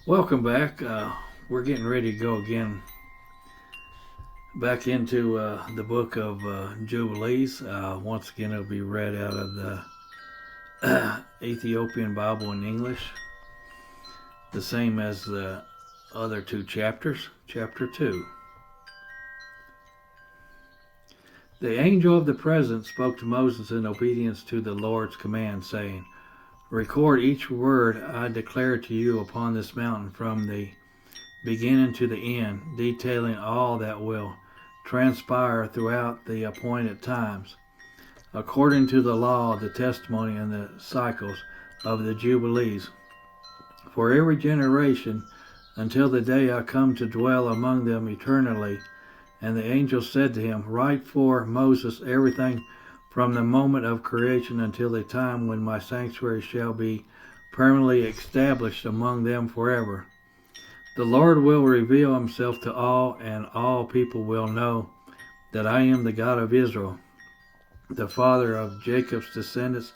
Welcome back. We're getting ready to go again back into the book of Jubilees. Once again, it'll be read out of the Ethiopian Bible in English, the same as the other two chapters. Chapter 2. The angel of the presence spoke to Moses in obedience to the Lord's command, saying, "Record each word I declare to you upon this mountain from the beginning to the end, detailing all that will transpire throughout the appointed times, according to the law, the testimony, and the cycles of the Jubilees, for every generation, until the day I come to dwell among them eternally." And the angel said to him, "Write for Moses everything from the moment of creation until the time when my sanctuary shall be permanently established among them forever. The Lord will reveal himself to all, and all people will know that I am the God of Israel, the Father of Jacob's descendants,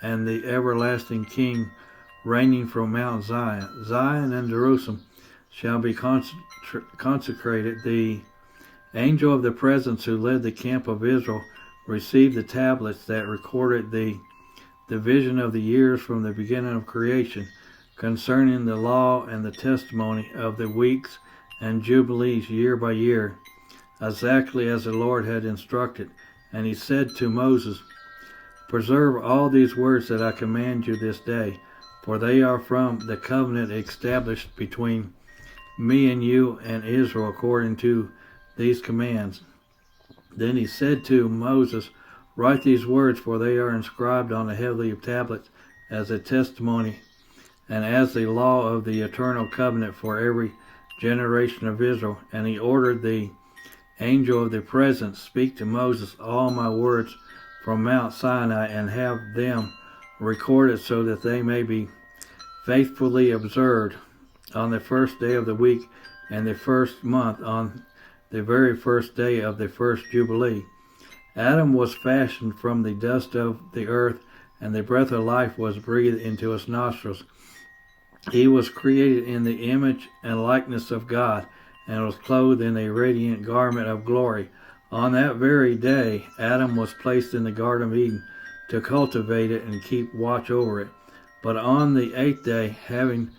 and the everlasting King, reigning from Mount Zion. Zion and Jerusalem shall be consecrated. The angel of the presence who led the camp of Israel received the tablets that recorded the division of the years from the beginning of creation, concerning the law and the testimony of the weeks and jubilees year by year, exactly as the Lord had instructed. And he said to Moses, "Preserve all these words that I command you this day, for they are from the covenant established between me and you and Israel according to these commands." Then he said to Moses, "Write these words, for they are inscribed on the heavenly tablets as a testimony and as the law of the eternal covenant for every generation of Israel." And he ordered the angel of the presence, "Speak to Moses all my words from Mount Sinai, and have them recorded so that they may be faithfully observed on the first day of the week and the first month, on the very first day of the first Jubilee. Adam was fashioned from the dust of the earth, and the breath of life was breathed into his nostrils. He was created in the image and likeness of God, and was clothed in a radiant garment of glory. On that very day, Adam was placed in the Garden of Eden to cultivate it and keep watch over it. But on the eighth day, having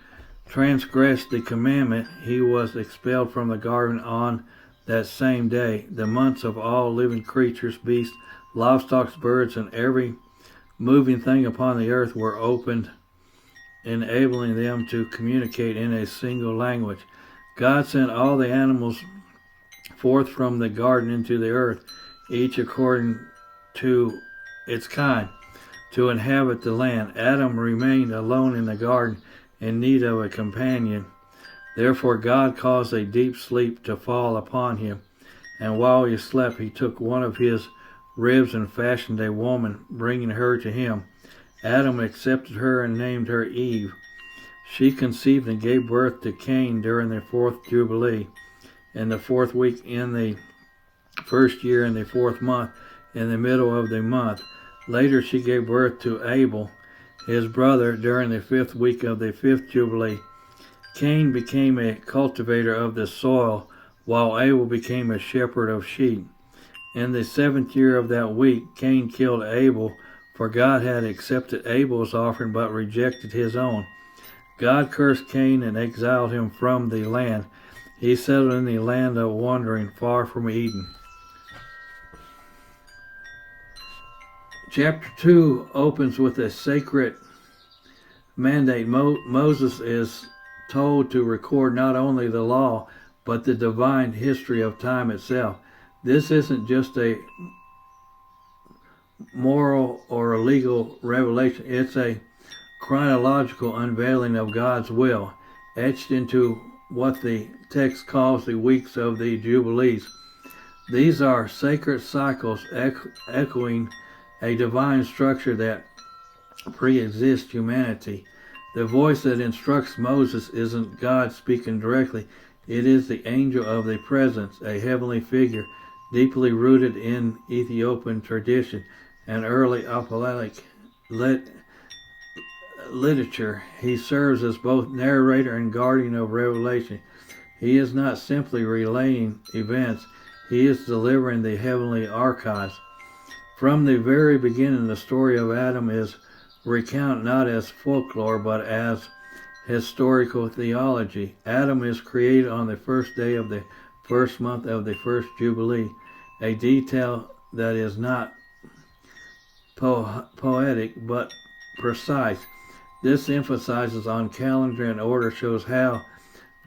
transgressed the commandment, he was expelled from the garden. On that same day, the months of all living creatures, beasts, livestock, birds, and every moving thing upon the earth were opened, enabling them to communicate in a single language. God sent all the animals forth from the garden into the earth, each according to its kind, to inhabit the land. Adam remained alone in the garden, in need of a companion. Therefore God caused a deep sleep to fall upon him, and while he slept he took one of his ribs and fashioned a woman, bringing her to him. Adam accepted her and named her Eve. She conceived and gave birth to Cain during the fourth Jubilee, in the fourth week, in the first year, in the fourth month, in the middle of the month. Later she gave birth to Abel, his brother, during the fifth week of the fifth Jubilee. Cain became a cultivator of the soil, while Abel became a shepherd of sheep. In the seventh year of that week, Cain killed Abel, for God had accepted Abel's offering but rejected his own. God cursed Cain and exiled him from the land. He settled in the land of wandering, far from Eden. Chapter 2 opens with a sacred mandate. Moses is told to record not only the law, but the divine history of time itself. This isn't just a moral or a legal revelation. It's a chronological unveiling of God's will, etched into what the text calls the weeks of the Jubilees. These are sacred cycles echoing a divine structure that pre-exists humanity. The voice that instructs Moses isn't God speaking directly. It is the angel of the presence, a heavenly figure deeply rooted in Ethiopian tradition and early apostolic literature. He serves as both narrator and guardian of revelation. He is not simply relaying events, he is delivering the heavenly archives. From the very beginning, the story of Adam is recounted not as folklore but as historical theology. Adam is created on the first day of the first month of the first Jubilee, a detail that is not poetic but precise. This emphasizes on calendar and order, shows how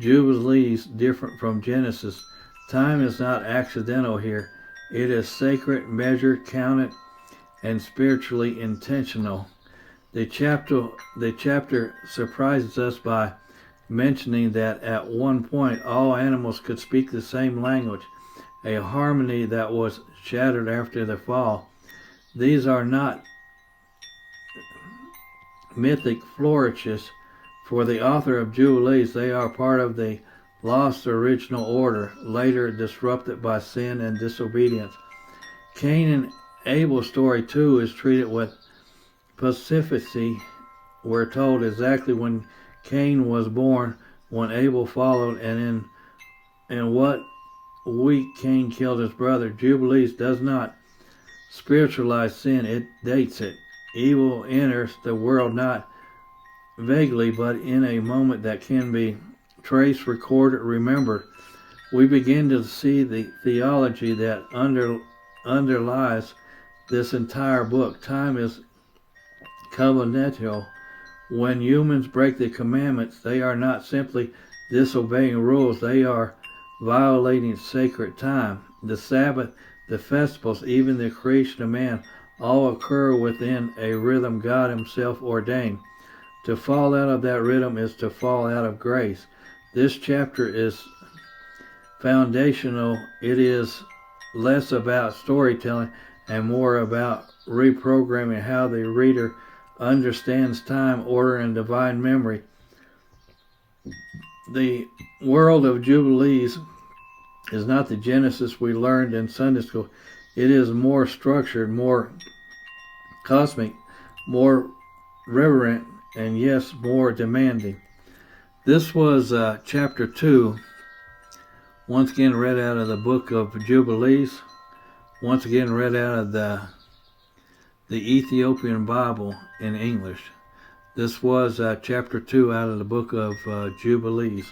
Jubilees different from Genesis. Time is not accidental here. It is sacred, measured, counted, and spiritually intentional. The chapter surprises us by mentioning that at one point all animals could speak the same language, a harmony that was shattered after the fall. These are not mythic flourishes for the author of Jubilees. They are part of the lost original order, later disrupted by sin and disobedience. Cain and Abel's story too is treated with specificity. We're told exactly when Cain was born, when Abel followed, and in what week Cain killed his brother. Jubilees does not spiritualize sin, it dates it. Evil enters the world not vaguely, but in a moment that can be traced, recorded, remembered. We begin to see the theology that underlies this entire book. Time is covenantal. When humans break the commandments, they are not simply disobeying rules, they are violating sacred time. The Sabbath, the festivals, even the creation of man, all occur within a rhythm God himself ordained. To fall out of that rhythm is to fall out of grace. This chapter is foundational. It is less about storytelling and more about reprogramming how the reader understands time, order, and divine memory. The world of Jubilees is not the Genesis we learned in Sunday school. It is more structured, more cosmic, more reverent, and yes, more demanding. This was chapter 2, once again read out of the book of Jubilees, once again read out of the Ethiopian Bible in English. This was chapter 2 out of the book of Jubilees.